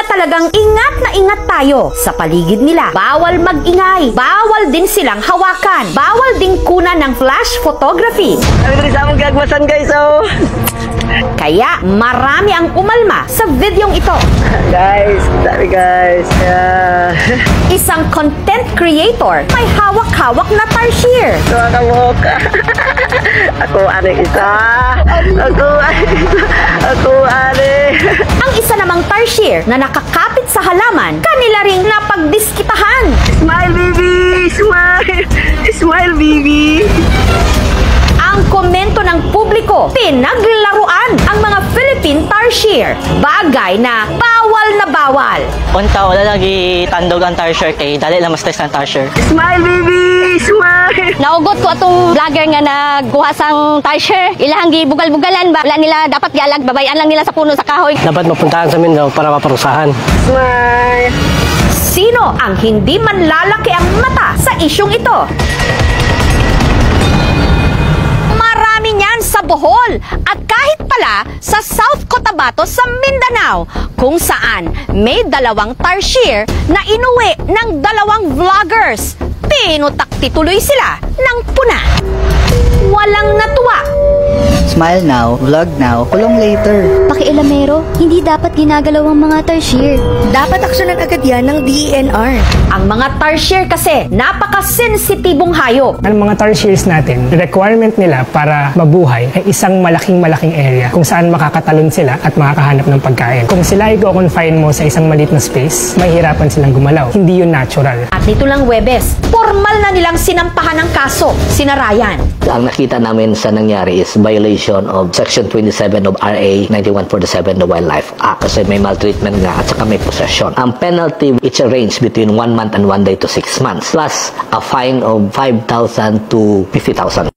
na talagang ingat na ingat tayo sa paligid nila. Bawal mag-ingay, bawal din silang hawakan, bawal din kunan ng flash photography. Kami sa among gagmasan guys, oh. Kaya marami ang umalma sa videong ito. Guys, dami guys. Isang content creator may hawak-hawak na tarsier. Tuwa ka mo ka. Ako ane isa. Ako ane. Ang isa namang tarsier na nakakapit sa halaman, kanila ring napagdiskitahan. Smile baby, smile. Smile baby. Ang komento ng publiko, pinaglaruan ang mga Philippine tarsier. Bagay na bawal. Unta, wala lagi tandog ang tarsier kay dali lang mas test ang tarsier. Smile baby, smile. Naugot ko atong vlogger nga nagkuha sang tarsier. Ilang gibugal-bugalan ba? Wala nila dapat gialag, babayan lang nila sa puno sa kahoy. Dapat mapuntahan sa Mindanao para maparusahan. Smile. Sino ang hindi manlalaki ang mata sa isyong ito? Marami niyan sa Bohol at kahit pala sa South Cotabato sa Mindanao, kung saan may dalawang tarsier na inuwi ng dalawang vloggers. Pinutakti tuloy sila ng puna. Walang natuwa. Smile now, vlog now, kulong later. Pakialamero, hindi dapat ginagalaw ang mga tarsier. Dapat aksyonan agad yan ng DENR. Ang mga tarsier kasi napakasensitibong hayop. Ang mga tarsiers natin, requirement nila para mabuhay ay isang malaking area kung saan makakatalon sila at makakahanap ng pagkain. Kung sila i-confine mo sa isang maliit na space, mahihirapan silang gumalaw. Hindi yun natural. At nito lang Huwebes, formal na nilang sinampahan ng kaso sina Ryan. Ang nakita namin sa nangyari is violation of Section 27 of RA 9147, the Wildlife Act. Kasi may maltreatment nga at saka may possession. Ang penalty, it's a range between 1 month and 1 day to 6 months. Plus, a fine of 5,000 to 50,000.